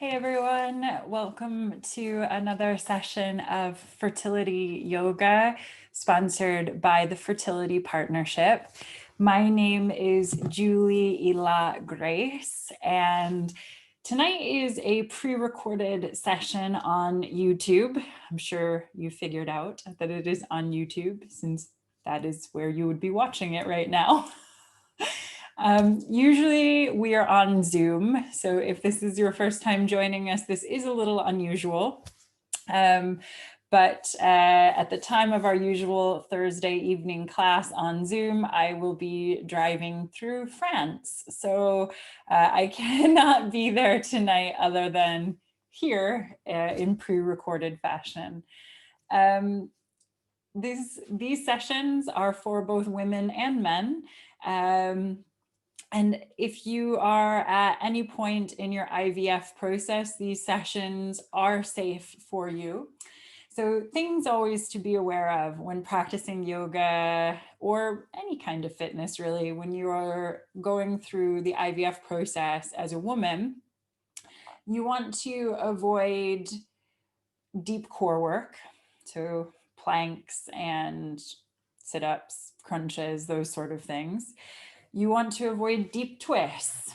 Hey everyone, welcome to another session of fertility yoga sponsored by the Fertility Partnership. My name is Julie Ila Grace, and tonight is a pre-recorded session on YouTube. I'm sure you figured out that it is on YouTube since that is where you would be watching it right now. Usually we are on Zoom, so if this is your first time joining us, this is a little unusual. But at the time of our usual Thursday evening class on Zoom, I will be driving through France. So I cannot be there tonight other than here in pre-recorded fashion. These sessions are for both women and men. And if you are at any point in your IVF process, these sessions are safe for you. So things always to be aware of when practicing yoga or any kind of fitness really, when you are going through the IVF process as a woman, you want to avoid deep core work. So planks and sit-ups, crunches, those sort of things. You want to avoid deep twists.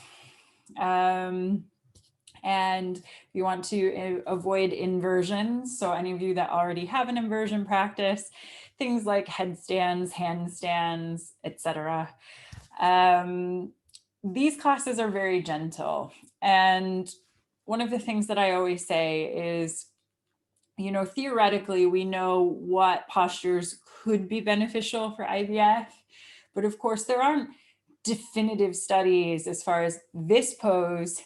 And you want to avoid inversions. So any of you that already have an inversion practice, things like headstands, handstands, etc. These classes are very gentle. And one of the things that I always say is, you know, theoretically, we know what postures could be beneficial for IVF, but of course there aren't definitive studies as far as this pose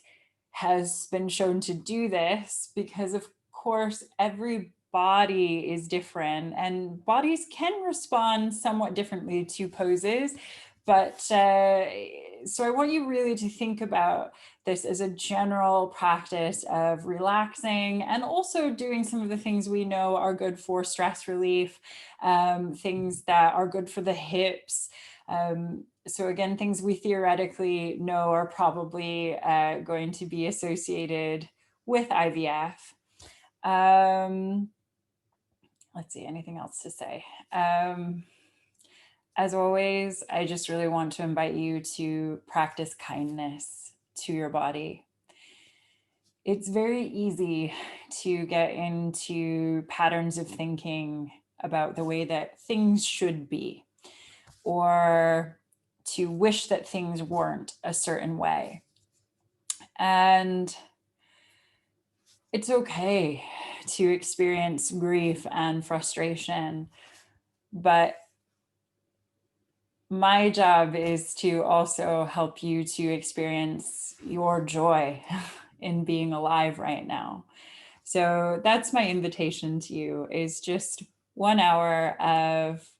has been shown to do this, because of course every body is different and bodies can respond somewhat differently to poses. But so I want you really to think about this as a general practice of relaxing and also doing some of the things we know are good for stress relief, things that are good for the hips. So again, things we theoretically know are probably going to be associated with IVF. Let's see, anything else to say? As always, I just really want to invite you to practice kindness to your body. It's very easy to get into patterns of thinking about the way that things should be, or to wish that things weren't a certain way. And it's okay to experience grief and frustration, but my job is to also help you to experience your joy in being alive right now. So that's my invitation to you, is just 1 hour of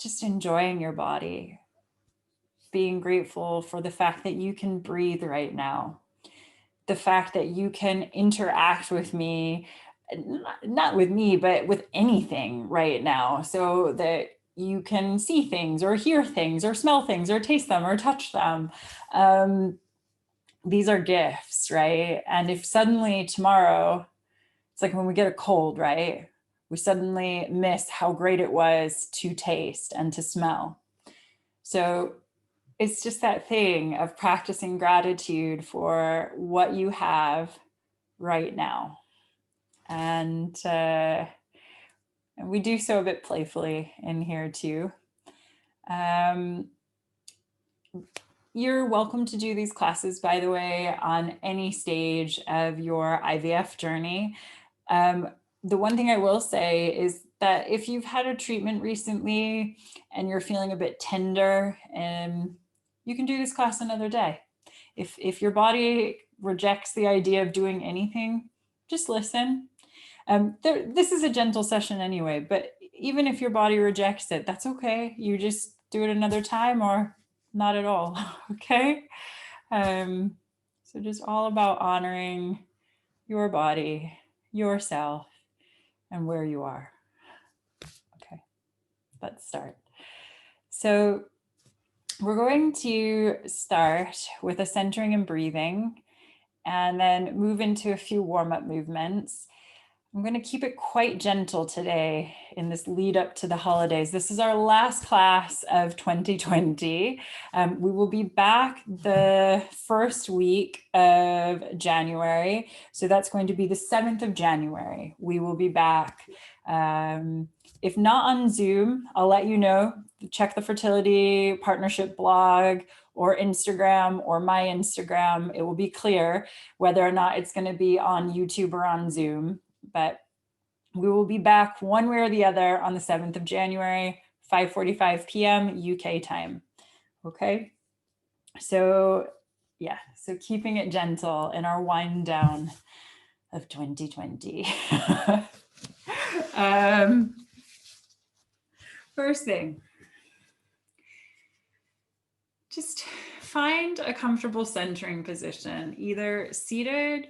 just enjoying your body, being grateful for the fact that you can breathe right now, the fact that you can interact with me, not with me, but with anything right now, so that you can see things or hear things or smell things or taste them or touch them. These are gifts, right? And if suddenly tomorrow, it's like when we get a cold, right? We suddenly miss how great it was to taste and to smell. So it's just that thing of practicing gratitude for what you have right now. And we do so a bit playfully in here too. You're welcome to do these classes, by the way, on any stage of your IVF journey. The one thing I will say is that if you've had a treatment recently and you're feeling a bit tender, you can do this class another day. If your body rejects the idea of doing anything, just listen. This is a gentle session anyway, but even if your body rejects it, that's okay. You just do it another time or not at all, okay? So just all about honoring your body, yourself, and where you are. Okay, let's start. So we're going to start with a centering and breathing. and then move into a few warm-up movements. I'm going to keep it quite gentle today in this lead up to the holidays. This is our last class of 2020. We will be back the first week of January. So that's going to be the 7th of January. We will be back. If not on Zoom, I'll let you know. Check the Fertility Partnership blog or Instagram or my Instagram. It will be clear whether or not it's going to be on YouTube or on Zoom. But we will be back one way or the other on the 7th of January, 5:45 p.m. UK time. Okay. So yeah, so keeping it gentle in our wind down of 2020. First thing, just find a comfortable centering position, either seated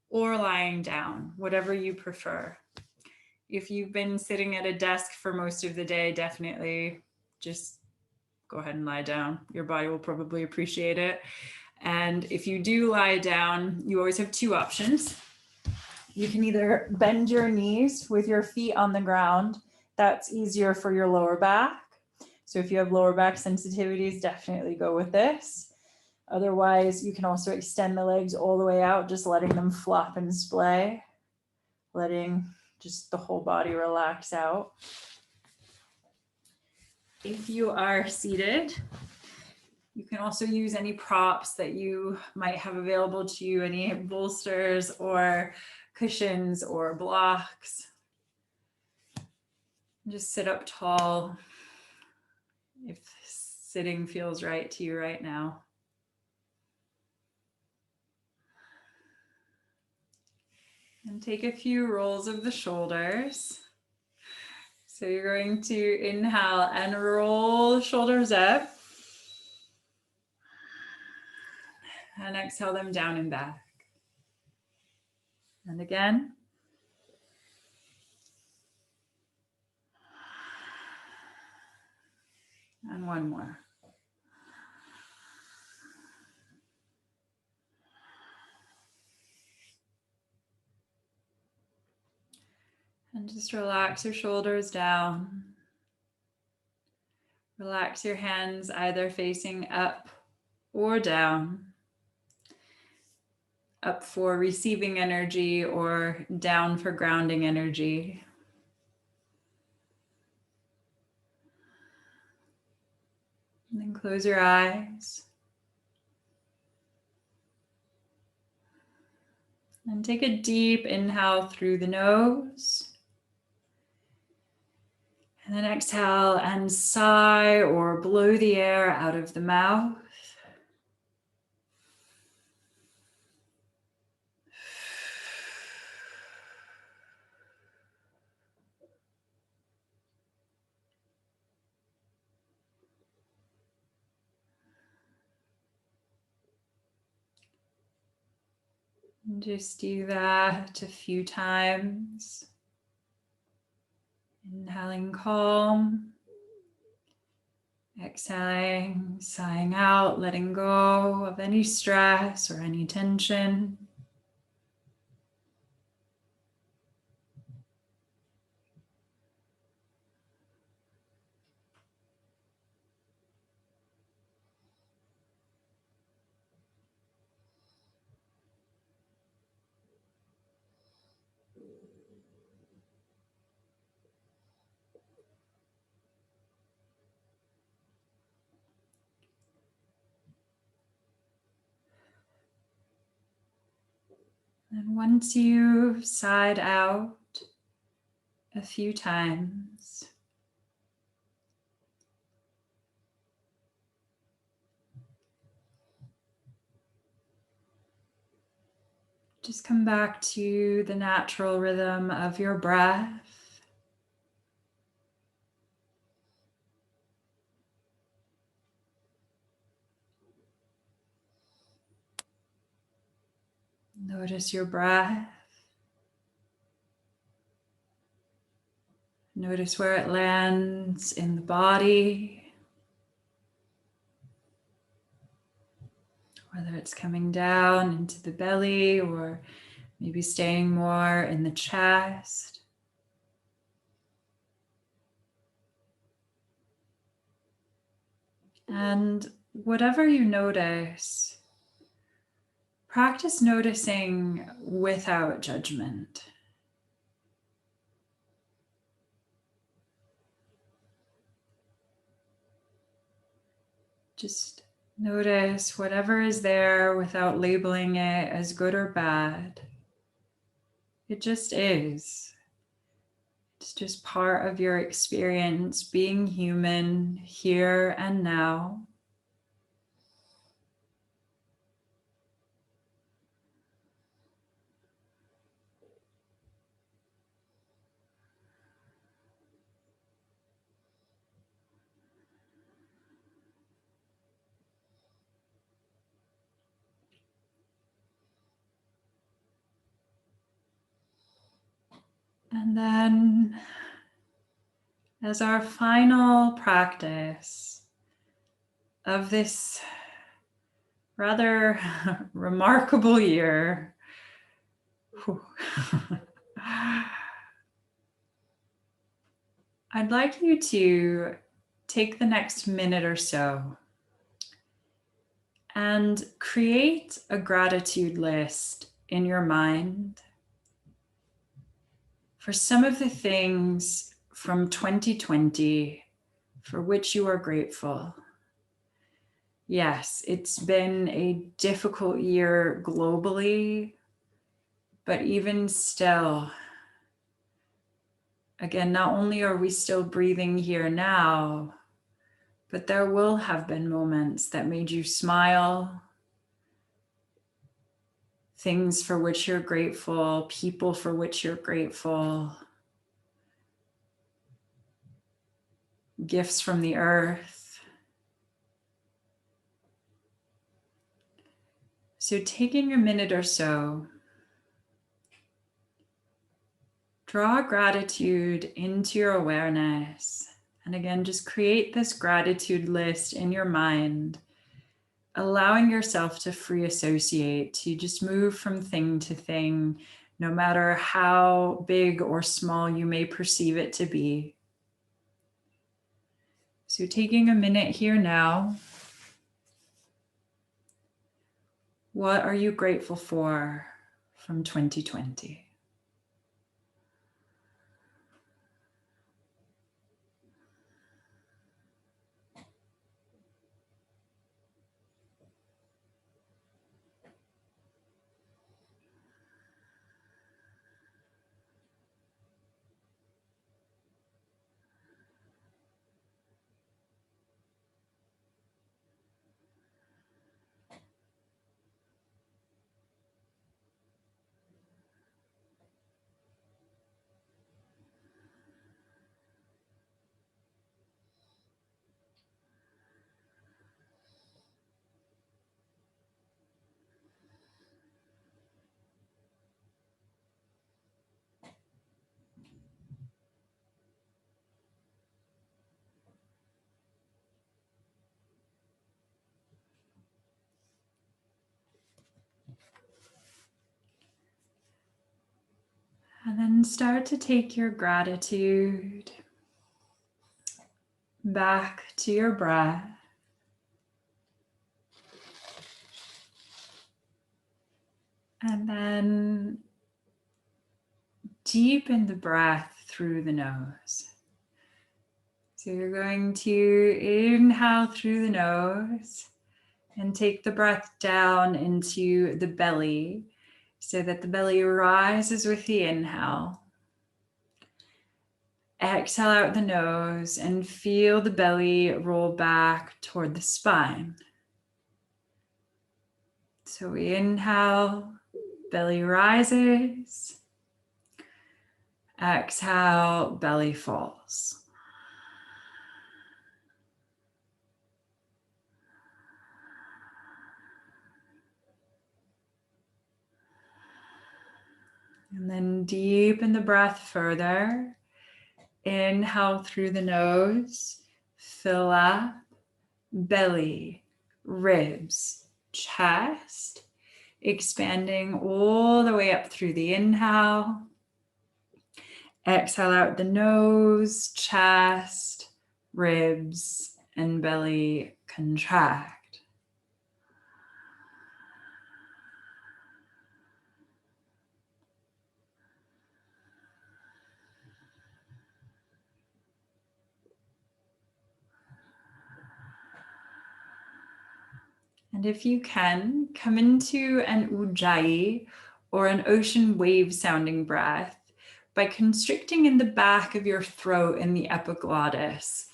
or lying down, whatever you prefer. If you've been sitting at a desk for most of the day, definitely just go ahead and lie down. Your body will probably appreciate it. And if you do lie down, you always have two options. You can either bend your knees with your feet on the ground. That's easier for your lower back. So if you have lower back sensitivities, definitely go with this. Otherwise, you can also extend the legs all the way out, just letting them flop and splay, letting just the whole body relax out. If you are seated, you can also use any props that you might have available to you, any bolsters or cushions or blocks. Just sit up tall if sitting feels right to you right now. And take a few rolls of the shoulders. So you're going to inhale and roll shoulders up. And exhale them down and back. And again. And one more. And just relax your shoulders down. Relax your hands either facing up or down. Up for receiving energy or down for grounding energy. And then close your eyes. And take a deep inhale through the nose. And then exhale and sigh or blow the air out of the mouth. And just do that a few times. Inhaling calm. Exhaling, sighing out, letting go of any stress or any tension. And once you've sighed out a few times, just come back to the natural rhythm of your breath. Notice your breath. Notice where it lands in the body, whether it's coming down into the belly or maybe staying more in the chest. And whatever you notice, practice noticing without judgment. Just notice whatever is there without labeling it as good or bad. It just is. It's just part of your experience being human here and now. And then, as our final practice of this rather remarkable year, I'd like you to take the next minute or so and create a gratitude list in your mind for some of the things from 2020 for which you are grateful. Yes, it's been a difficult year globally, but even still, again, not only are we still breathing here now, but there will have been moments that made you smile, things for which you're grateful, people for which you're grateful, gifts from the earth. So taking a minute or so, draw gratitude into your awareness. And again, just create this gratitude list in your mind, allowing yourself to free associate, to just move from thing to thing, no matter how big or small you may perceive it to be. So taking a minute here now, what are you grateful for from 2020? And then start to take your gratitude back to your breath. And then deepen the breath through the nose. So you're going to inhale through the nose and take the breath down into the belly so that the belly rises with the inhale. Exhale out the nose and feel the belly roll back toward the spine. So we inhale, belly rises. Exhale, belly falls. And then deepen the breath further. Inhale through the nose, fill up, belly, ribs, chest, expanding all the way up through the inhale. Exhale out the nose, chest, ribs, and belly contract. And if you can, come into an ujjayi or an ocean wave sounding breath by constricting in the back of your throat in the epiglottis.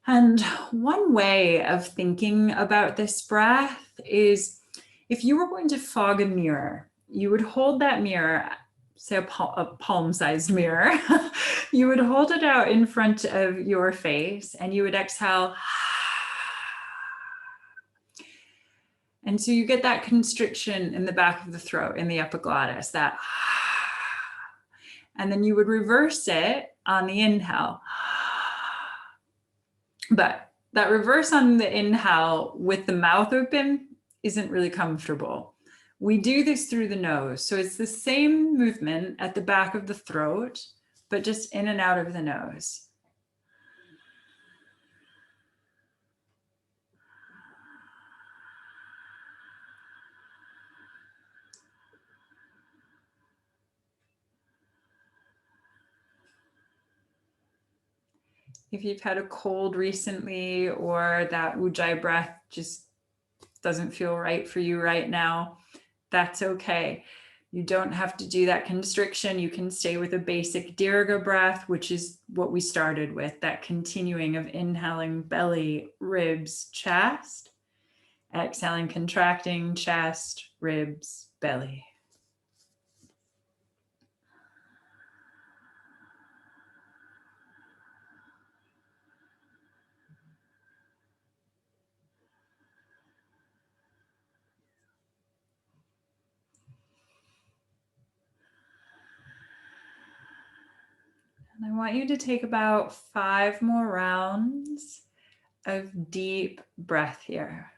And one way of thinking about this breath is if you were going to fog a mirror, you would hold that mirror, say a palm-sized mirror, you would hold it out in front of your face and you would exhale. And so you get that constriction in the back of the throat, in the epiglottis, that, and then you would reverse it on the inhale. But that reverse on the inhale with the mouth open isn't really comfortable. We do this through the nose. So it's the same movement at the back of the throat, but just in and out of the nose. If you've had a cold recently or that ujjayi breath just doesn't feel right for you right now, that's okay. You don't have to do that constriction. You can stay with a basic dirga breath, which is what we started with, that continuing of inhaling belly, ribs, chest, exhaling, contracting, chest, ribs, belly. And I want you to take about 5 more rounds of deep breath here.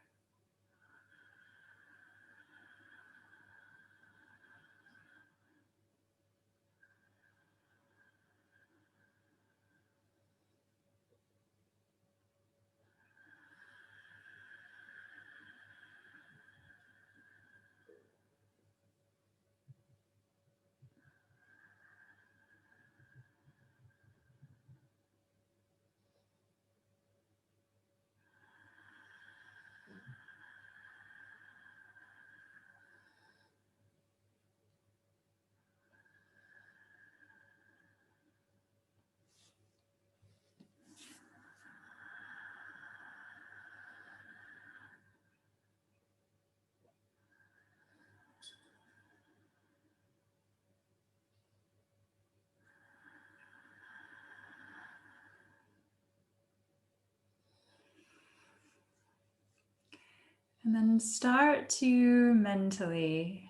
And then start to mentally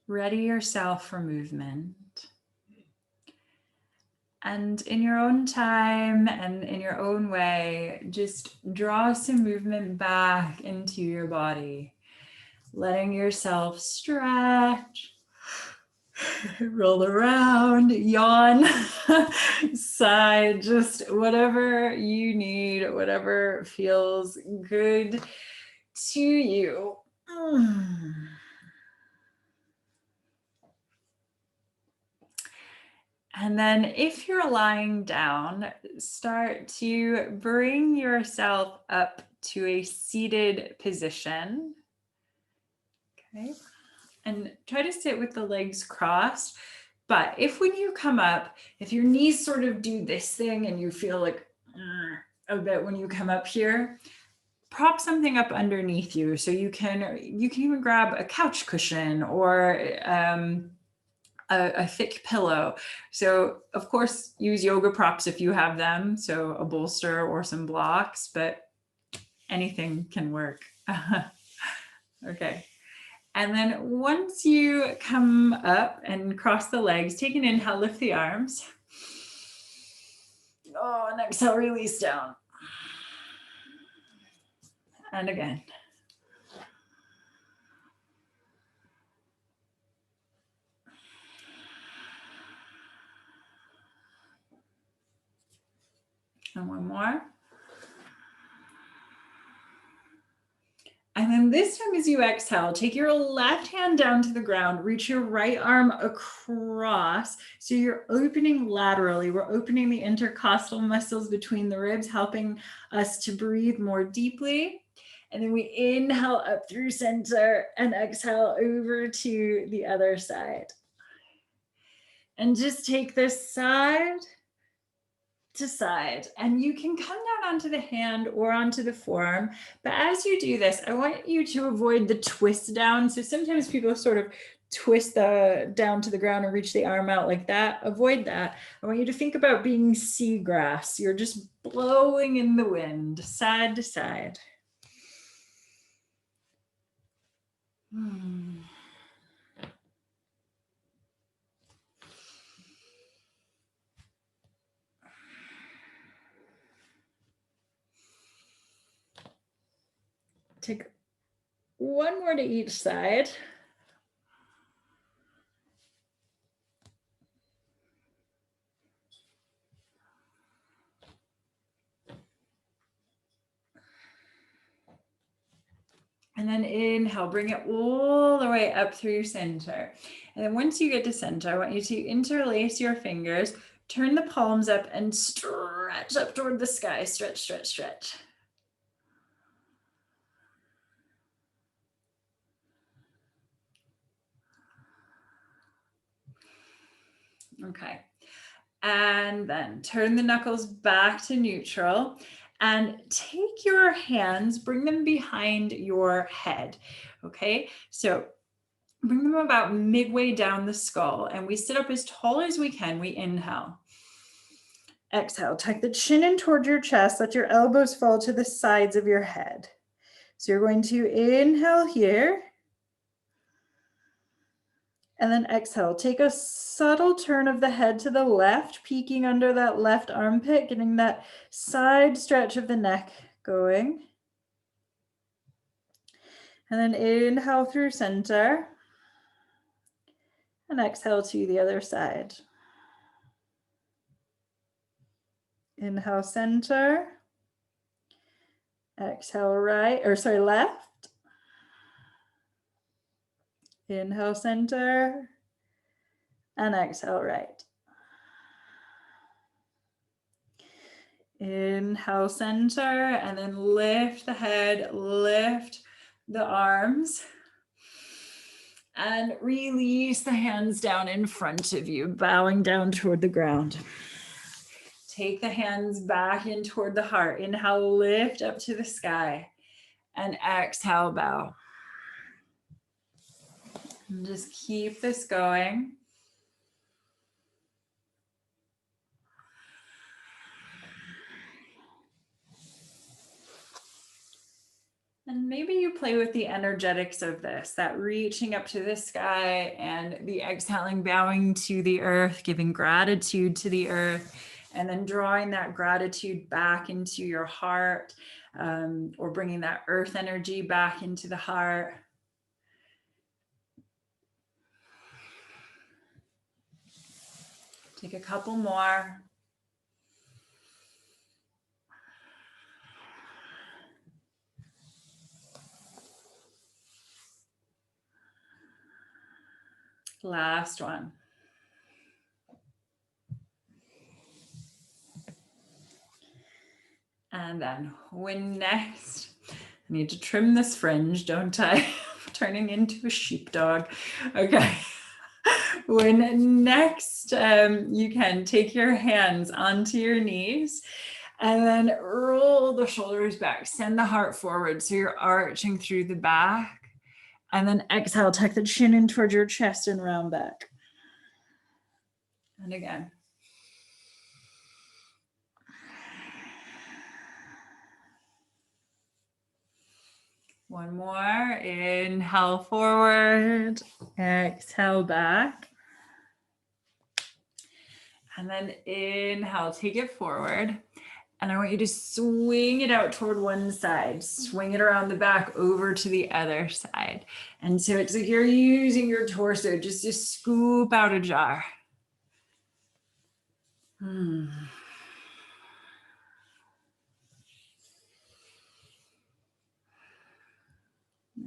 ready yourself for movement. And in your own time and in your own way, just draw some movement back into your body, letting yourself stretch, roll around, yawn, sigh, just whatever you need, whatever feels good to you. And then if you're lying down, start to bring yourself up to a seated position. Okay. And try to sit with the legs crossed. But if when you come up, if your knees sort of do this thing and you feel like a bit when you come up here, prop something up underneath you. So you can even grab a couch cushion or a thick pillow. So of course, use yoga props if you have them. So a bolster or some blocks, but anything can work. Okay. And then once you come up and cross the legs, take an inhale, lift the arms. Oh, and exhale, release down. And again. And one more. And then this time as you exhale, take your left hand down to the ground, reach your right arm across. So you're opening laterally. We're opening the intercostal muscles between the ribs, helping us to breathe more deeply. And then we inhale up through center and exhale over to the other side. And just take this side to side, and you can come down onto the hand or onto the forearm. But as you do this, I want you to avoid the twist down. So sometimes people sort of twist down to the ground and reach the arm out like that. Avoid that. I want you to think about being seagrass. You're just blowing in the wind, side to side. Take one more to each side. And then inhale, bring it all the way up through your center. And then once you get to center, I want you to interlace your fingers, turn the palms up and stretch up toward the sky. Stretch, stretch, stretch. Okay. And then turn the knuckles back to neutral and take your hands, bring them behind your head. Okay. So bring them about midway down the skull, and we sit up as tall as we can. We inhale. Exhale, tuck the chin in toward your chest. Let your elbows fall to the sides of your head. So you're going to inhale here. And then exhale, take a subtle turn of the head to the left, peeking under that left armpit, getting that side stretch of the neck going. And then inhale through center. And exhale to the other side. Inhale center. Exhale left. Inhale center. And exhale right. Inhale center, and then lift the head, lift the arms. And release the hands down in front of you, bowing down toward the ground. Take the hands back in toward the heart. Inhale, lift up to the sky. And exhale, bow. And just keep this going. And maybe you play with the energetics of this, that reaching up to the sky and the exhaling, bowing to the earth, giving gratitude to the earth, and then drawing that gratitude back into your heart, or bringing that earth energy back into the heart. Take a couple more. Last one. And then when next, I need to trim this fringe, don't I? I'm turning into a sheepdog. Okay. When next, you can take your hands onto your knees and then roll the shoulders back, send the heart forward. So you're arching through the back. And then exhale, tuck the chin in towards your chest and round back. And again. One more. Inhale forward. Exhale back. And then inhale, take it forward. And I want you to swing it out toward one side, swing it around the back over to the other side. And so it's like you're using your torso just to scoop out a jar.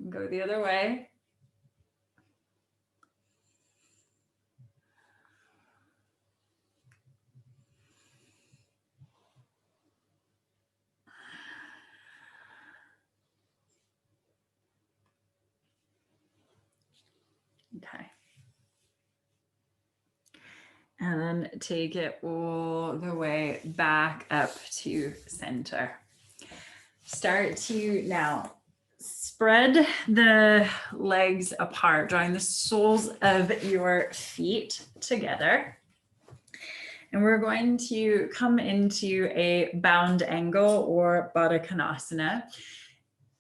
Go the other way. Okay. And then take it all the way back up to center. Start to now spread the legs apart, drawing the soles of your feet together. And we're going to come into a bound angle or Baddha Konasana.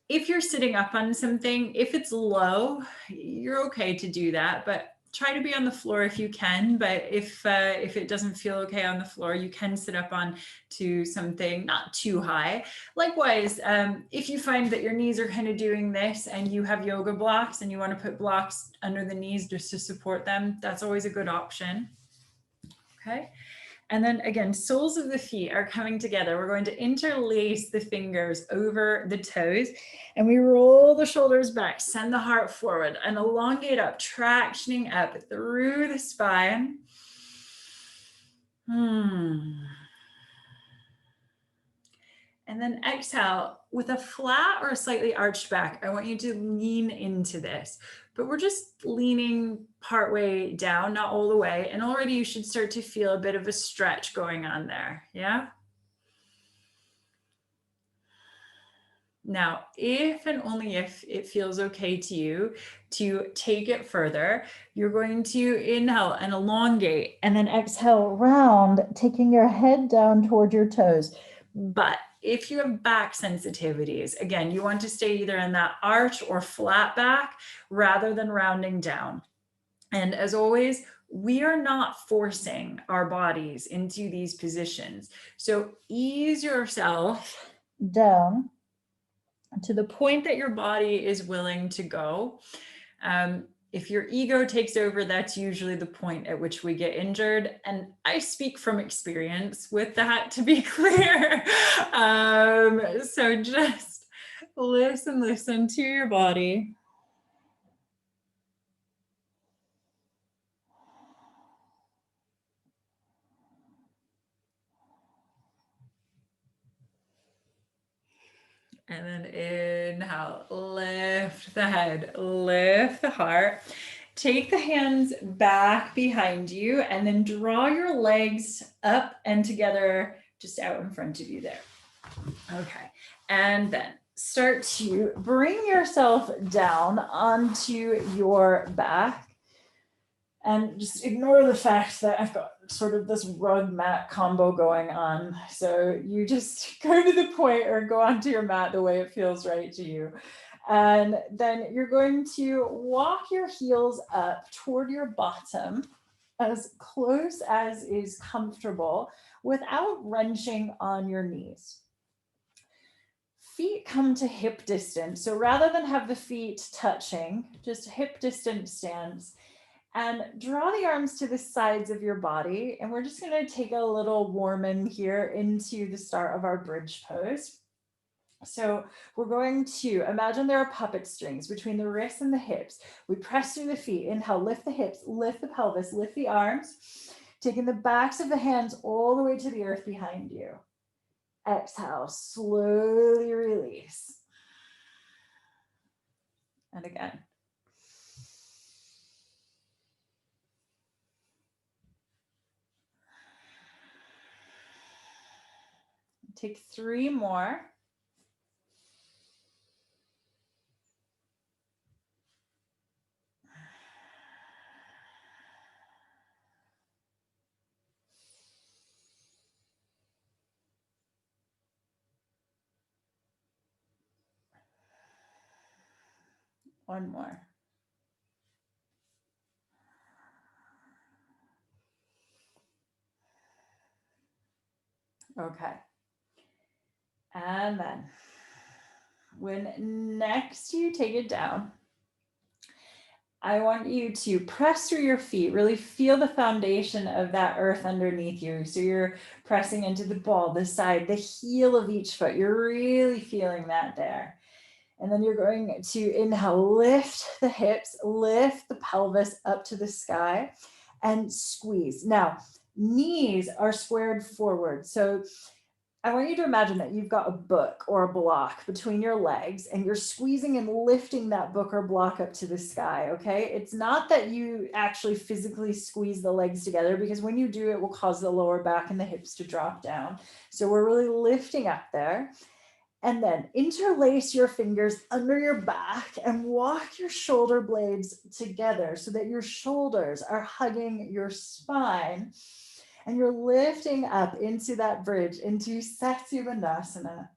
If you're sitting up on something, if it's low, you're okay to do that, but try to be on the floor if you can. But if it doesn't feel okay on the floor, you can sit up on to something not too high. Likewise, if you find that your knees are kind of doing this and you have yoga blocks and you want to put blocks under the knees just to support them, that's always a good option. Okay. And then again, soles of the feet are coming together. We're going to interlace the fingers over the toes and we roll the shoulders back, send the heart forward and elongate up, tractioning up through the spine. And then exhale with a flat or a slightly arched back. I want you to lean into this, but we're just leaning partway down, not all the way. And already you should start to feel a bit of a stretch going on there. Yeah. Now, if and only if it feels okay to you to take it further, you're going to inhale and elongate and then exhale round, taking your head down toward your toes. But if you have back sensitivities, again, you want to stay either in that arch or flat back rather than rounding down. And as always, we are not forcing our bodies into these positions. So ease yourself down to the point that your body is willing to go. If your ego takes over, that's usually the point at which we get injured. And I speak from experience with that, to be clear. So just listen to your body. And then inhale, lift the head, lift the heart. Take the hands back behind you and then draw your legs up and together just out in front of you there. Okay. And then start to bring yourself down onto your back. And just ignore the fact that I've got sort of this rug mat combo going on. So you just go to the point or go onto your mat the way it feels right to you. And then you're going to walk your heels up toward your bottom as close as is comfortable without wrenching on your knees. Feet come to hip distance. So rather than have the feet touching, just hip distance stance. And draw the arms to the sides of your body. And we're just going to take a little warm in here into the start of our bridge pose. So we're going to imagine there are puppet strings between the wrists and the hips. We press through the feet. Inhale, lift the hips, lift the pelvis, lift the arms, taking the backs of the hands all the way to the earth behind you. Exhale, slowly release. And again. Take 3 more. One more. Okay. And then when next you take it down, I want you to press through your feet, really feel the foundation of that earth underneath you. So you're pressing into the ball, the side, the heel of each foot. You're really feeling that there. And then you're going to inhale, lift the hips, lift the pelvis up to the sky and squeeze. Now, knees are squared forward. So I want you to imagine that you've got a book or a block between your legs and you're squeezing and lifting that book or block up to the sky, okay? It's not that you actually physically squeeze the legs together, because when you do, it will cause the lower back and the hips to drop down. So we're really lifting up there. And then interlace your fingers under your back and walk your shoulder blades together so that your shoulders are hugging your spine. And you're lifting up into that bridge, into Satsubandhasana.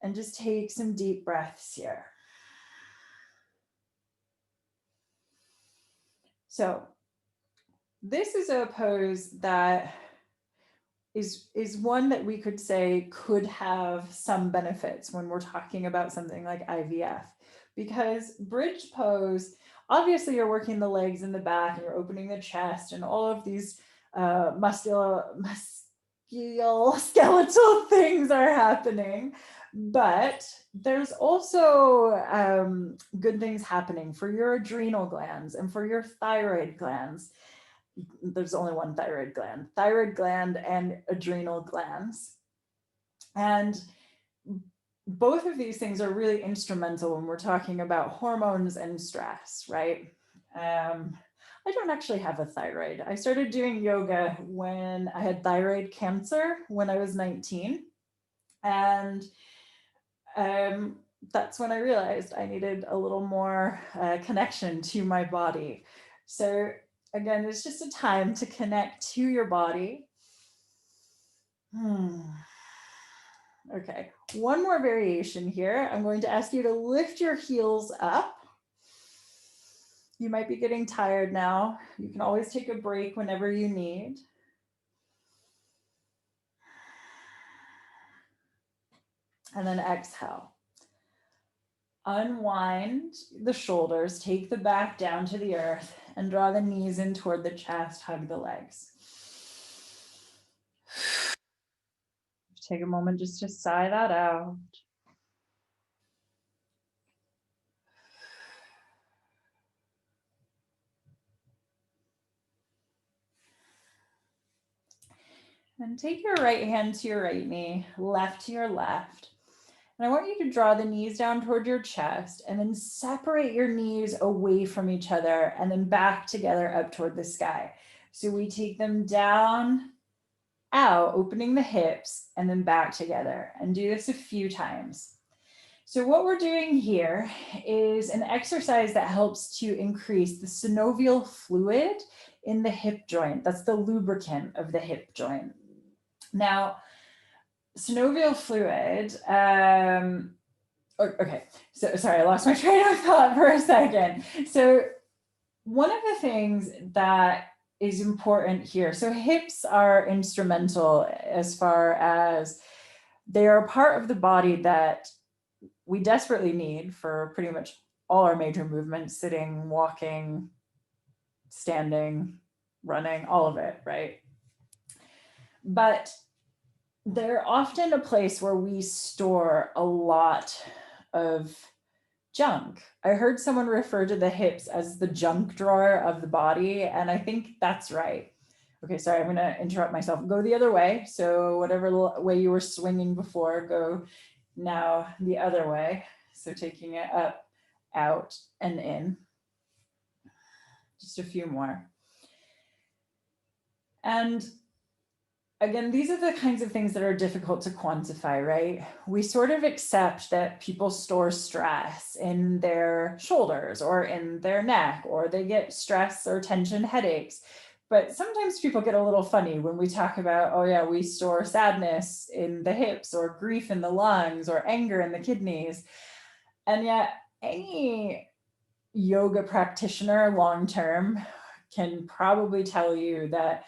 And just take some deep breaths here. So this is a pose that is one that we could say could have some benefits when we're talking about something like IVF. Because bridge pose, obviously you're working the legs in the back and you're opening the chest and all of these musculoskeletal things are happening, but there's also good things happening for your adrenal glands and for your thyroid glands. There's only one thyroid gland and adrenal glands. And both of these things are really instrumental when we're talking about hormones and stress, right? I don't actually have a thyroid. I started doing yoga when I had thyroid cancer when I was 19. And that's when I realized I needed a little more connection to my body. So again, it's just a time to connect to your body. Okay, one more variation here. I'm going to ask you to lift your heels up. You might be getting tired now. You can always take a break whenever you need. And then exhale. Unwind the shoulders, take the back down to the earth and draw the knees in toward the chest, hug the legs. Take a moment just to sigh that out. And take your right hand to your right knee, left to your left. And I want you to draw the knees down toward your chest and then separate your knees away from each other and then back together up toward the sky. So we take them down, out, opening the hips, and then back together, and do this a few times. So what we're doing here is an exercise that helps to increase the synovial fluid in the hip joint. That's the lubricant of the hip joint. Now, synovial fluid, okay, so sorry, I lost my train of thought for a second. So one of the things that is important here, so hips are instrumental as far as they are a part of the body that we desperately need for pretty much all our major movements, sitting, walking, standing, running, all of it, right? But they're often a place where we store a lot of junk. I heard someone refer to the hips as the junk drawer of the body, and I think that's right. Okay, sorry, I'm gonna interrupt myself. Go the other way. So whatever way you were swinging before, go now the other way. So taking it up, out, and in. Just a few more. And again, these are the kinds of things that are difficult to quantify, right? We sort of accept that people store stress in their shoulders or in their neck, or they get stress or tension headaches. But sometimes people get a little funny when we talk about, oh yeah, we store sadness in the hips or grief in the lungs or anger in the kidneys. And yet any yoga practitioner long-term can probably tell you that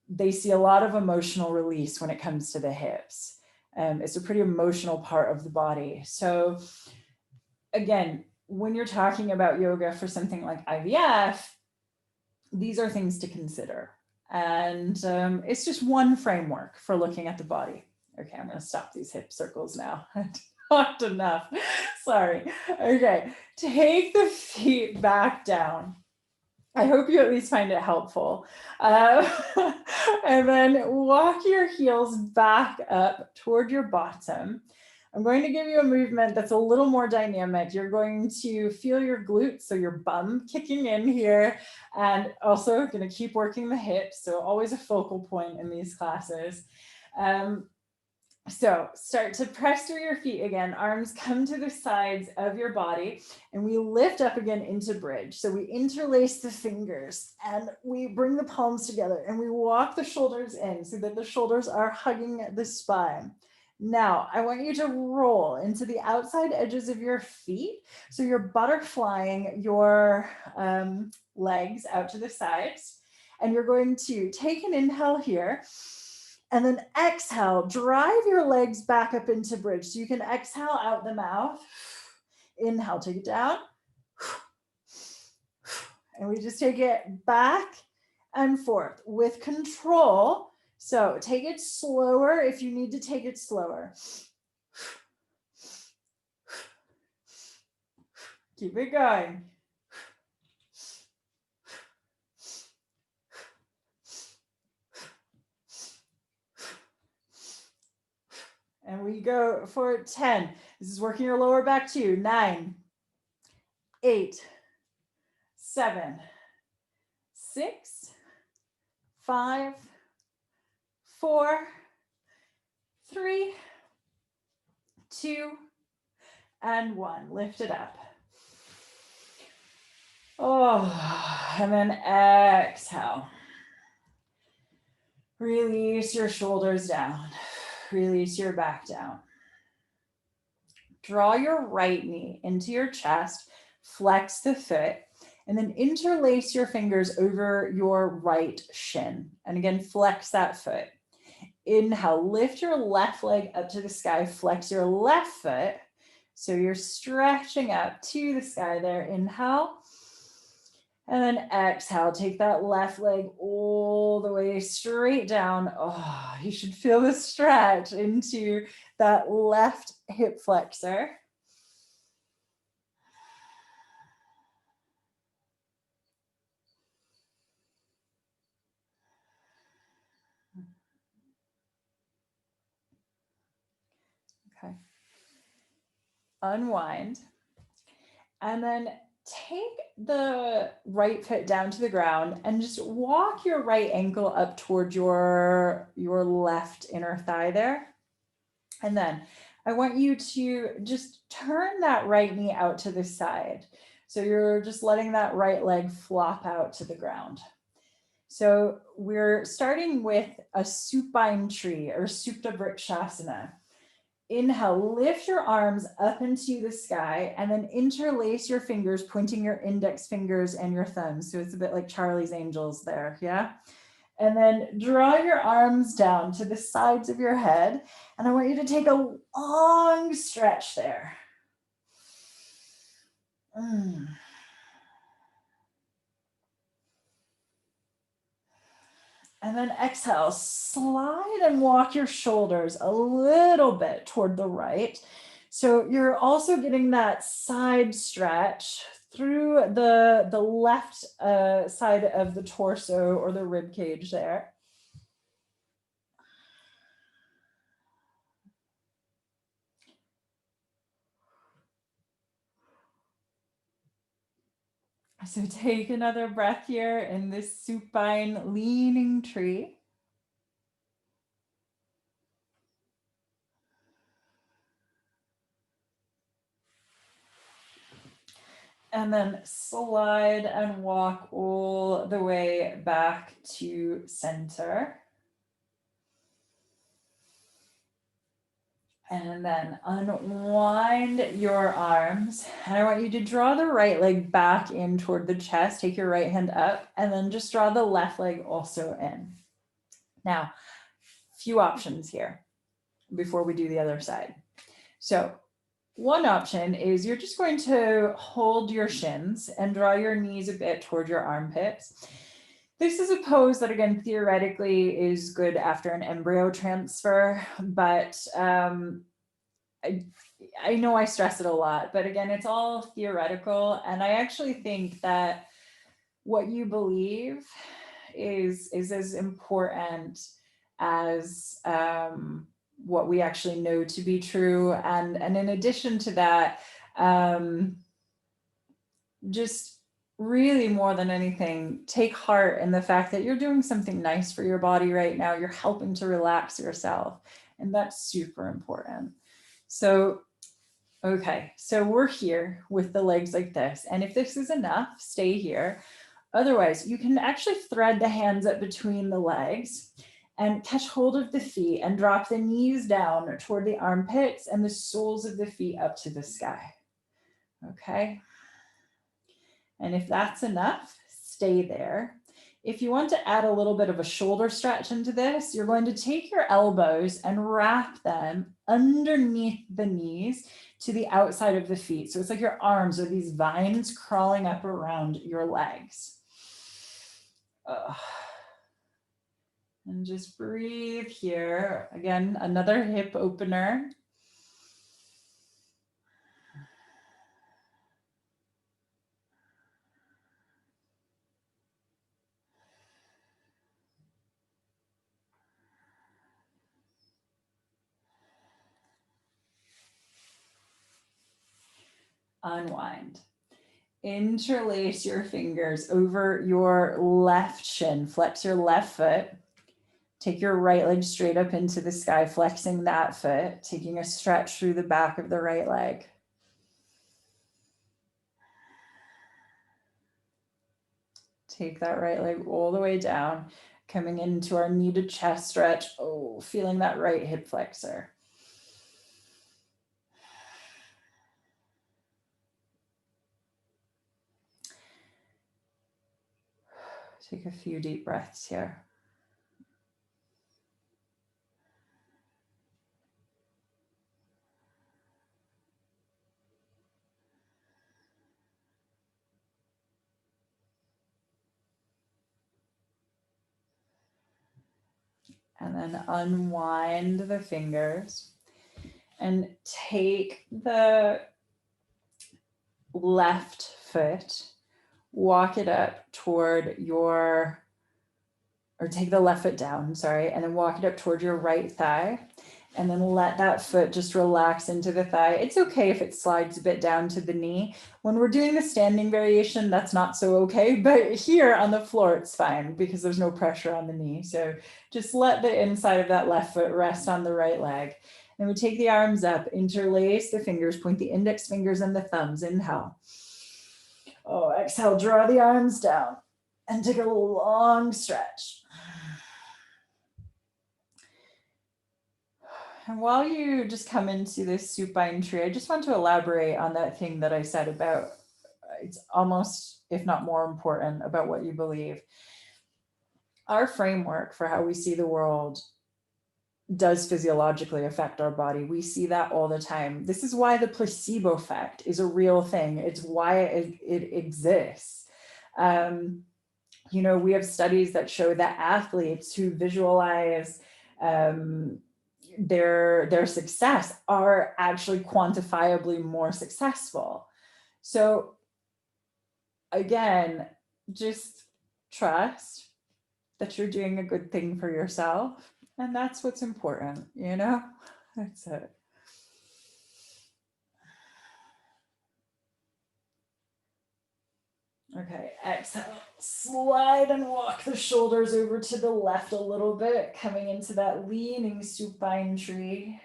they see a lot of emotional release when it comes to the hips. It's a pretty emotional part of the body. So again, when you're talking about yoga for something like IVF, these are things to consider. And it's just one framework for looking at the body. Okay, I'm going to stop these hip circles now. talked enough. Sorry. Okay. Take the feet back down. I hope you at least find it helpful. And then walk your heels back up toward your bottom. I'm going to give you a movement that's a little more dynamic. You're going to feel your glutes, so your bum kicking in here, and also going to keep working the hips. So always a focal point in these classes. So start to press through your feet again. Arms come to the sides of your body and we lift up again into bridge. So we interlace the fingers and we bring the palms together and we walk the shoulders in so that the shoulders are hugging the spine. Now, I want you to roll into the outside edges of your feet. So you're butterflying your legs out to the sides. And you're going to take an inhale here. And then exhale, drive your legs back up into bridge. So you can exhale out the mouth. Inhale, take it down. And we just take it back and forth with control. So take it slower if you need to take it slower. Keep it going. And we go for 10. This is working your lower back too. 9, 8, 7, 6, 5, 4, 3, 2, and 1. Lift it up. Oh, and then exhale. Release your shoulders down. Release your back down. Draw your right knee into your chest, flex the foot, and then interlace your fingers over your right shin. And again, flex that foot. Inhale, lift your left leg up to the sky, flex your left foot. So you're stretching up to the sky there. Inhale. And then exhale, take that left leg all the way straight down. Oh, you should feel the stretch into that left hip flexor. Okay. Unwind. And then take the right foot down to the ground and just walk your right ankle up toward your left inner thigh there. And then I want you to just turn that right knee out to the side. So you're just letting that right leg flop out to the ground. So we're starting with a supine tree or Supta Vrikshasana. Inhale, lift your arms up into the sky and then interlace your fingers, pointing your index fingers and your thumbs. So it's a bit like Charlie's Angels there, yeah? And then draw your arms down to the sides of your head. And I want you to take a long stretch there. And then exhale, slide and walk your shoulders a little bit toward the right. So you're also getting that side stretch through the left side of the torso or the rib cage there. So take another breath here in this supine leaning tree. And then slide and walk all the way back to center. And then unwind your arms. And I want you to draw the right leg back in toward the chest. Take your right hand up and then just draw the left leg also in. Now, few options here before we do the other side. So one option is you're just going to hold your shins and draw your knees a bit toward your armpits. This is a pose that, again, theoretically is good after an embryo transfer, but I know I stress it a lot, but again, it's all theoretical. And I actually think that what you believe is as important as what we actually know to be true. And in addition to that, just really more than anything, take heart in the fact that you're doing something nice for your body right now. You're helping to relax yourself. And that's super important. So, okay, so we're here with the legs like this. And if this is enough, stay here. Otherwise, you can actually thread the hands up between the legs and catch hold of the feet and drop the knees down toward the armpits and the soles of the feet up to the sky. Okay. And if that's enough, stay there. If you want to add a little bit of a shoulder stretch into this, you're going to take your elbows and wrap them underneath the knees to the outside of the feet. So it's like your arms are these vines crawling up around your legs. And just breathe here. Again, another hip opener. Unwind. Interlace your fingers over your left shin. Flex your left foot. Take your right leg straight up into the sky, flexing that foot, taking a stretch through the back of the right leg. Take that right leg all the way down, coming into our knee to chest stretch. Oh, feeling that right hip flexor. Take a few deep breaths here. And then unwind the fingers and take the left foot, walk it up toward your, or take the left foot down, sorry, and then walk it up toward your right thigh. And then let that foot just relax into the thigh. It's okay if it slides a bit down to the knee. When we're doing the standing variation, that's not so okay. But here on the floor, it's fine because there's no pressure on the knee. So just let the inside of that left foot rest on the right leg. And we take the arms up, interlace the fingers, point the index fingers and the thumbs. Inhale. Oh, exhale, draw the arms down and take a long stretch. And while you just come into this supine tree, I just want to elaborate on that thing that I said about it's almost, if not more important, about what you believe. Our framework for how we see the world does physiologically affect our body. We see that all the time. This is why the placebo effect is a real thing. It's why it exists. You know, we have studies that show that athletes who visualize their success are actually quantifiably more successful. So again, just trust that you're doing a good thing for yourself. And that's what's important, you know? That's it. Okay, exhale. Slide and walk the shoulders over to the left a little bit, coming into that leaning supine tree.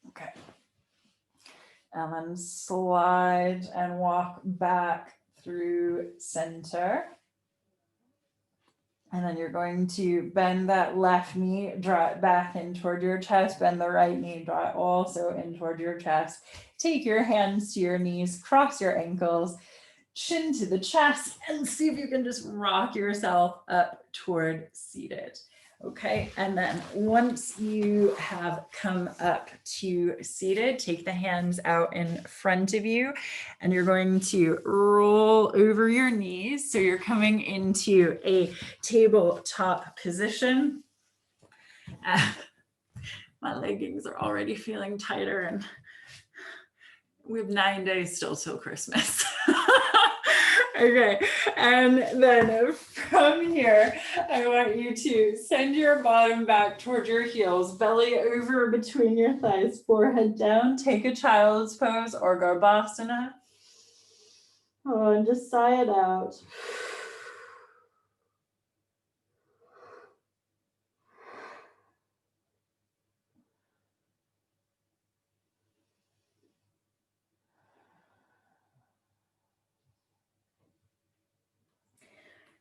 Okay. And then slide and walk back through center. And then you're going to bend that left knee, draw it back in toward your chest, bend the right knee, draw it also in toward your chest. Take your hands to your knees, cross your ankles, chin to the chest, and see if you can just rock yourself up toward seated. Okay, and then once you have come up to seated, take the hands out in front of you, and you're going to roll over your knees. So you're coming into a tabletop position. My leggings are already feeling tighter, and we have 9 days still till Christmas. Okay, and then from here, I want you to send your bottom back towards your heels, belly over between your thighs, forehead down, take a child's pose or Garbhasana. Oh, and just sigh it out.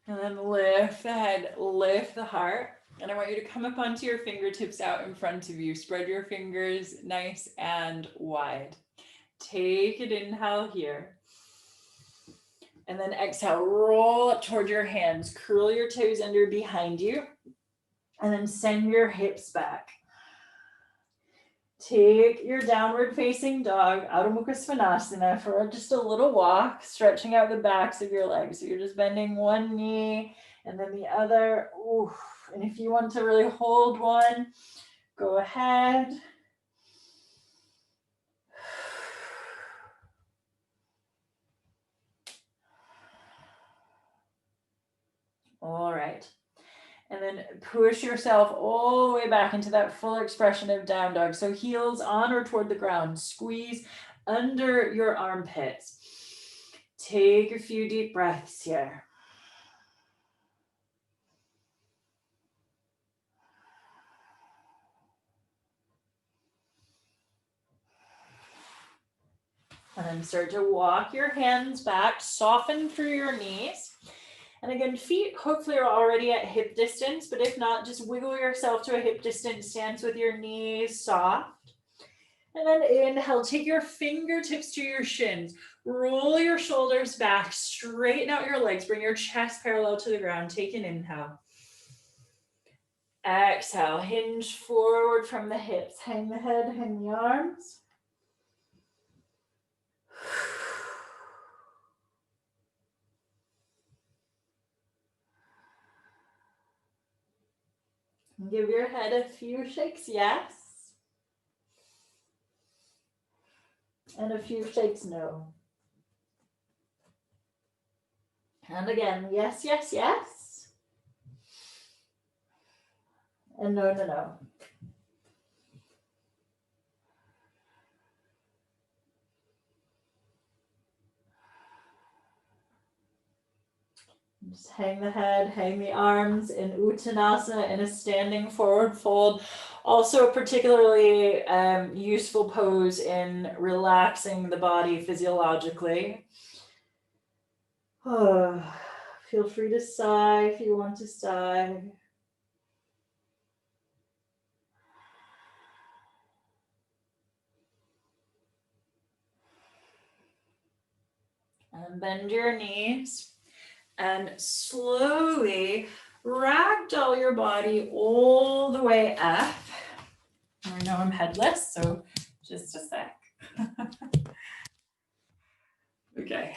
And then lift the head, lift the heart. And I want you to come up onto your fingertips out in front of you. Spread your fingers nice and wide. Take an inhale here. And then exhale, roll up toward your hands. Curl your toes under behind you. And then send your hips back. Take your downward facing dog, Adho Mukha Svanasana, for just a little walk, stretching out the backs of your legs. So you're just bending one knee and then the other. Ooh. And if you want to really hold one, go ahead. All right. And then push yourself all the way back into that full expression of down dog. So heels on or toward the ground. Squeeze under your armpits. Take a few deep breaths here. And then start to walk your hands back, soften through your knees. And again, feet hopefully are already at hip distance, but if not, just wiggle yourself to a hip distance stance with your knees soft. And then inhale, take your fingertips to your shins. Roll your shoulders back, straighten out your legs, bring your chest parallel to the ground. Take an inhale. Exhale, hinge forward from the hips. Hang the head, hang the arms. Give your head a few shakes, yes. And a few shakes, no. And again, yes, yes, yes. And no, no, no. Just hang the head, hang the arms in Uttanasana in a standing forward fold. Also a particularly useful pose in relaxing the body physiologically. Oh, feel free to sigh if you want to sigh. And bend your knees. And slowly ragdoll your body all the way up. I know I'm headless, so just a sec. Okay.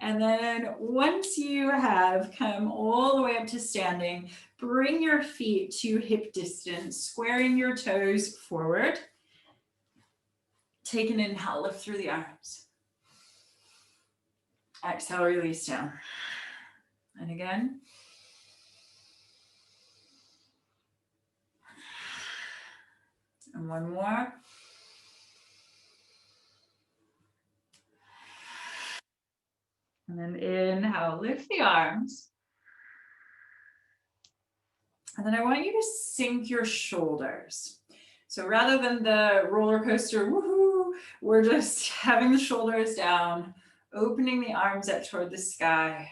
And then once you have come all the way up to standing, bring your feet to hip distance, squaring your toes forward. Take an inhale, lift through the arms. Exhale, release down. And again. And one more. And then inhale, lift the arms. And then I want you to sink your shoulders. So rather than the roller coaster, woohoo, we're just having the shoulders down, opening the arms up toward the sky,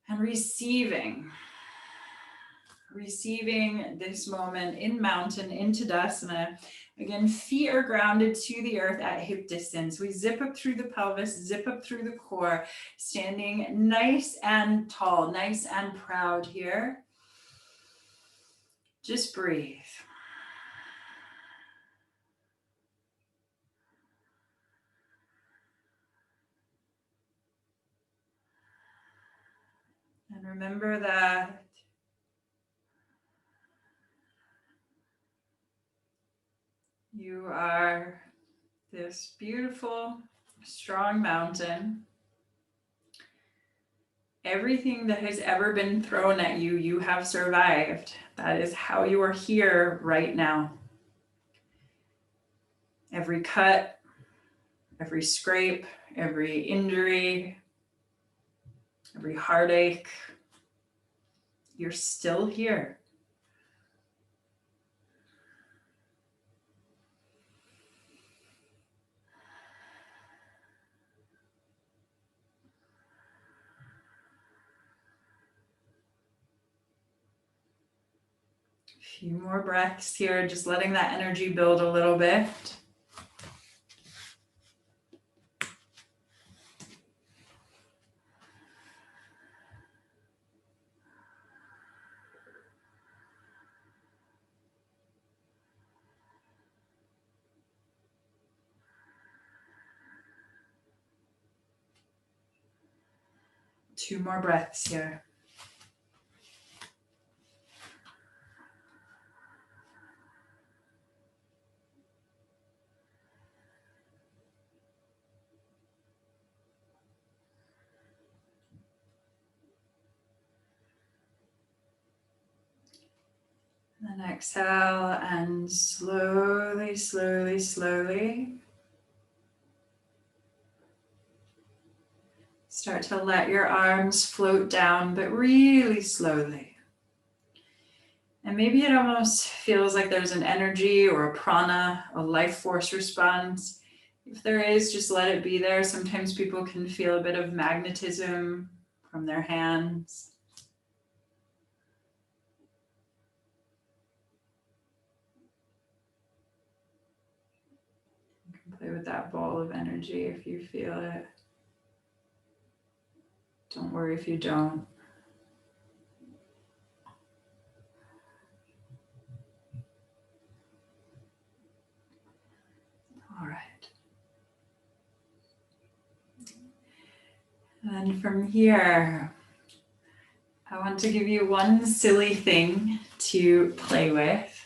and receiving this moment in mountain, in Tadasana, Again, feet are grounded to the earth at hip distance. We zip up through the pelvis, zip up through the core, standing nice and tall, nice and proud here. Just breathe. And remember that you are this beautiful, strong mountain. Everything that has ever been thrown at you, you have survived. That is how you are here right now. Every cut, every scrape, every injury, every heartache, you're still here. A few more breaths here, just letting that energy build a little bit. Two more breaths here. And then exhale and slowly, slowly, slowly start to let your arms float down, but really slowly. And maybe it almost feels like there's an energy or a prana, a life force response. If there is, just let it be there. Sometimes people can feel a bit of magnetism from their hands. You can play with that ball of energy if you feel it. Don't worry if you don't. All right. And from here, I want to give you one silly thing to play with.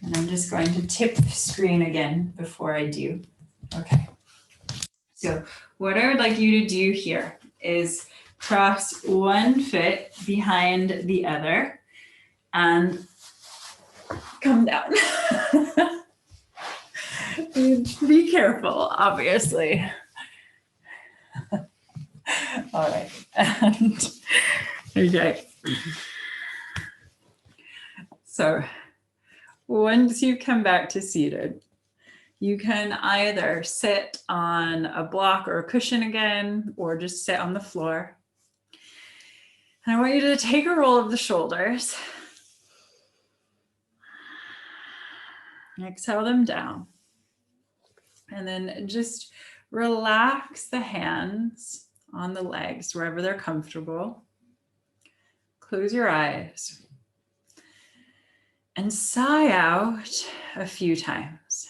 And I'm just going to tip the screen again before I do. Okay. So what I would like you to do here is cross one foot behind the other and come down. Be careful, obviously. All right. And, okay. So once you come back to seated, you can either sit on a block or a cushion again, or just sit on the floor. And I want you to take a roll of the shoulders. Exhale them down. And then just relax the hands on the legs wherever they're comfortable. Close your eyes. And sigh out a few times.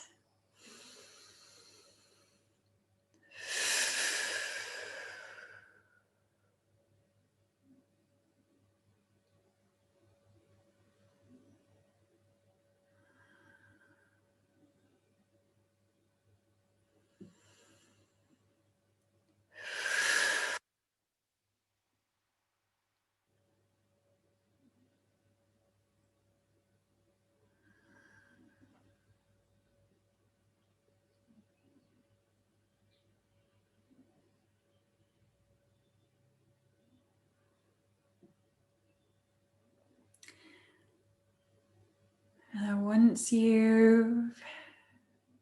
And then once you've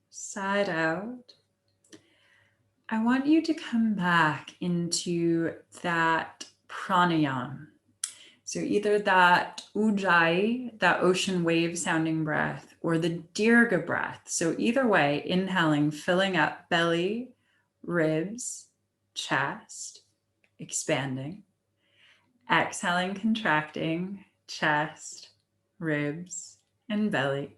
sighed out, I want you to come back into that pranayama. So either that ujjayi, that ocean wave sounding breath, or the dirga breath. So either way, inhaling, filling up belly, ribs, chest, expanding. Exhaling, contracting, chest, ribs, and belly.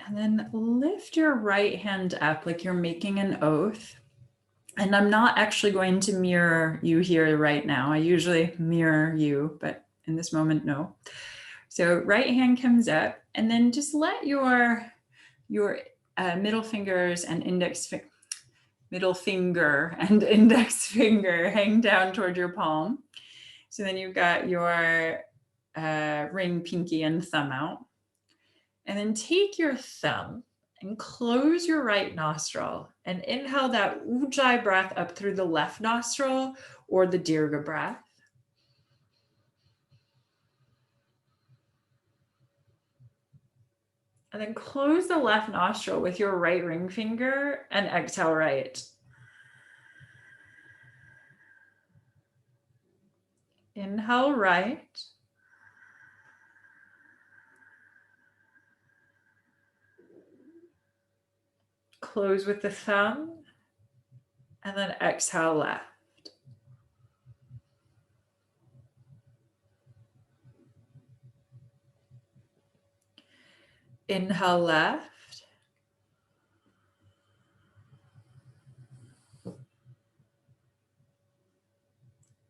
And then lift your right hand up like you're making an oath. And I'm not actually going to mirror you here right now. I usually mirror you, but in this moment, no. So right hand comes up, and then just let your middle fingers and middle finger and index finger hang down toward your palm. So then you've got your ring, pinky, and thumb out. And then take your thumb and close your right nostril and inhale that ujjayi breath up through the left nostril, or the dirga breath. And then close the left nostril with your right ring finger and exhale right. Inhale right. Close with the thumb, and then exhale left. Inhale left.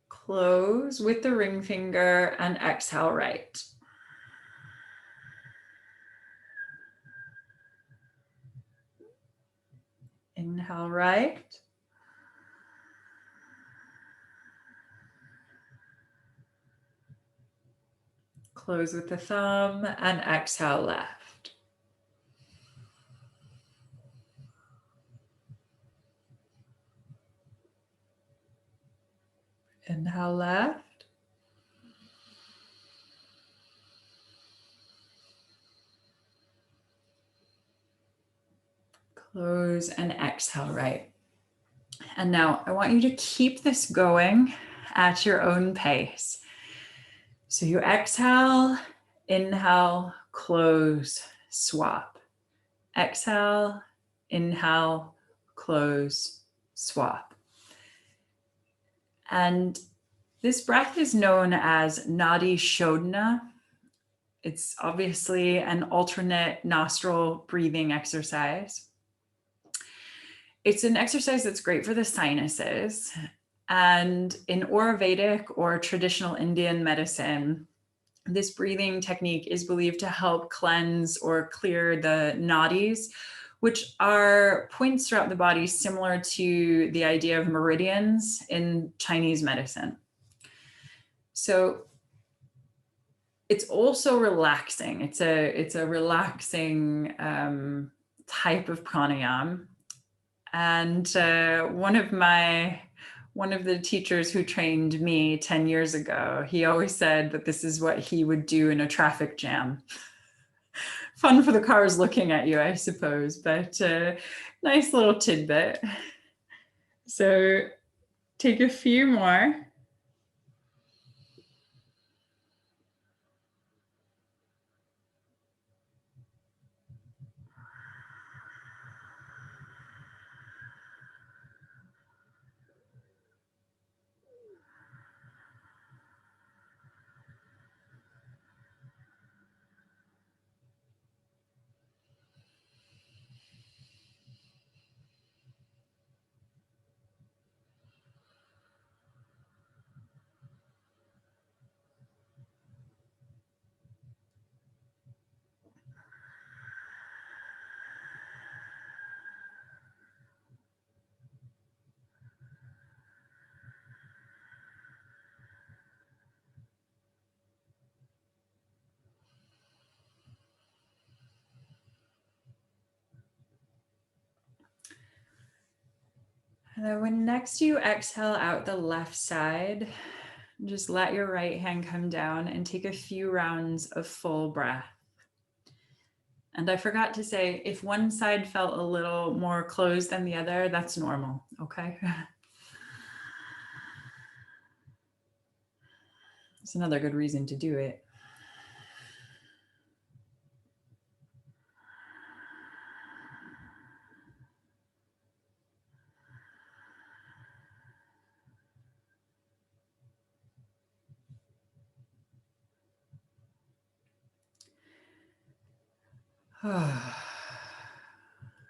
Close with the ring finger and exhale right. Inhale right. Close with the thumb and exhale left. Inhale left. Close and exhale right. And now I want you to keep this going at your own pace. So you exhale, inhale, close, swap. Exhale, inhale, close, swap. And this breath is known as Nadi Shodhana. It's obviously an alternate nostril breathing exercise. It's an exercise that's great for the sinuses. And in Ayurvedic or traditional Indian medicine, this breathing technique is believed to help cleanse or clear the nadis, which are points throughout the body similar to the idea of meridians in Chinese medicine. So it's also relaxing. It's a relaxing type of pranayama. And one of the teachers who trained me 10 years ago, he always said that this is what he would do in a traffic jam. Fun for the cars looking at you, I suppose, but nice little tidbit. So take a few more. And then when next you exhale out the left side, just let your right hand come down and take a few rounds of full breath. And I forgot to say, if one side felt a little more closed than the other, that's normal, okay? It's another good reason to do it.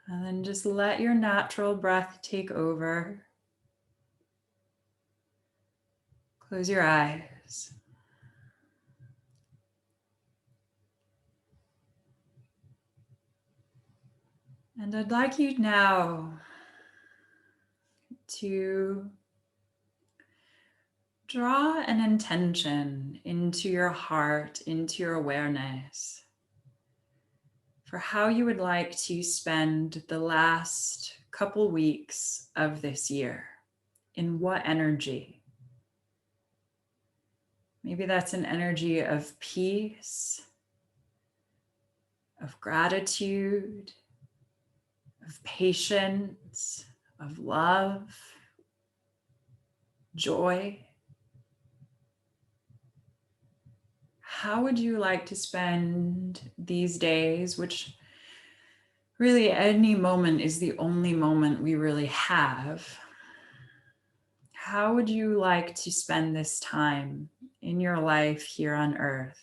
And then just let your natural breath take over. Close your eyes. And I'd like you now to draw an intention into your heart, into your awareness, for how you would like to spend the last couple weeks of this year. In what energy? Maybe that's an energy of peace, of gratitude, of patience, of love, joy. How would you like to spend these days, which really any moment is the only moment we really have? How would you like to spend this time in your life here on earth?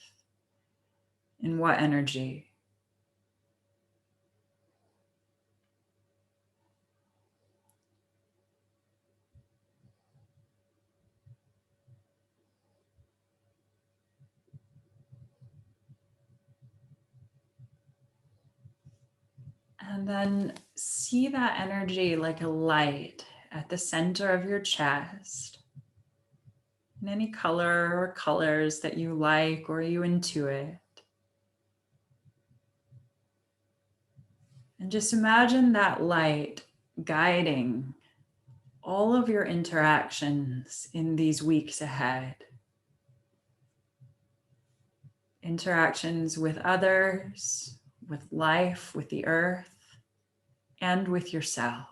In what energy? And then see that energy like a light at the center of your chest. And any color or colors that you like or you intuit. And just imagine that light guiding all of your interactions in these weeks ahead. Interactions with others, with life, with the earth, and with yourself.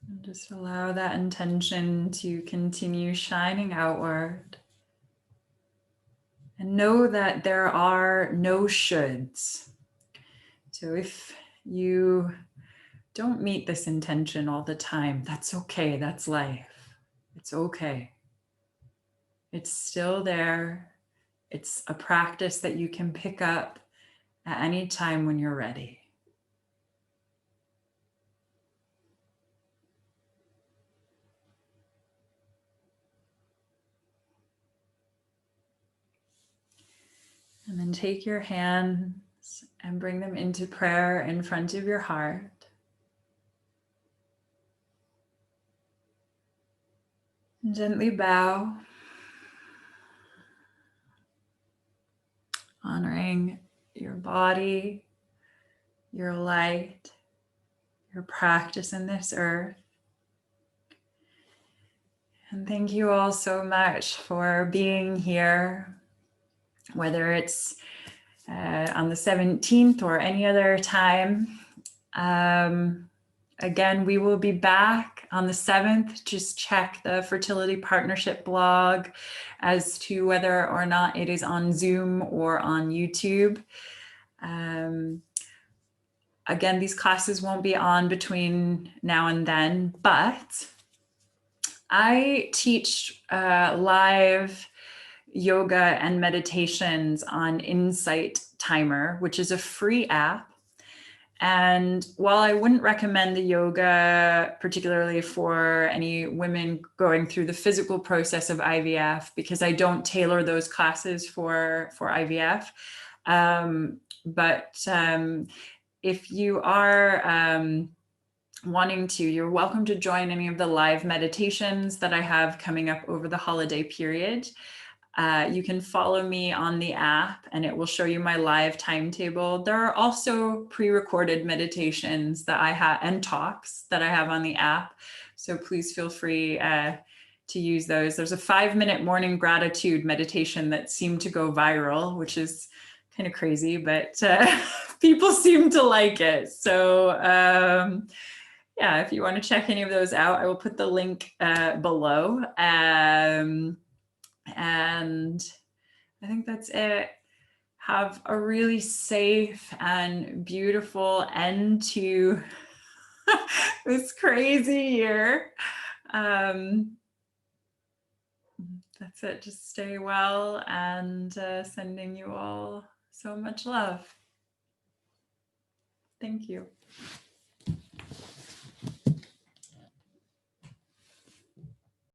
And just allow that intention to continue shining outward. And know that there are no shoulds. So if you don't meet this intention all the time, that's okay. That's life. It's okay. It's still there. It's a practice that you can pick up at any time when you're ready. And then take your hands and bring them into prayer in front of your heart. And gently bow, honoring your body, your light, your practice in this earth. And thank you all so much for being here, whether it's on the 17th or any other time. Again, we will be back on the 7th. Just check the Fertility Partnership blog as to whether or not it is on Zoom or on YouTube. Again, these classes won't be on between now and then, but I teach live yoga and meditations on Insight Timer, which is a free app. And while I wouldn't recommend the yoga, particularly for any women going through the physical process of IVF, because I don't tailor those classes for IVF. But if you are wanting to, you're welcome to join any of the live meditations that I have coming up over the holiday period. You can follow me on the app and it will show you my live timetable. There are also pre-recorded meditations that I have and talks that I have on the app. So please feel free to use those. There's a 5-minute morning gratitude meditation that seemed to go viral, which is kind of crazy, but people seem to like it. So yeah, if you want to check any of those out, I will put the link below. And I think that's it. Have a really safe and beautiful end to this crazy year. That's it. Just stay well, and sending you all so much love. Thank you.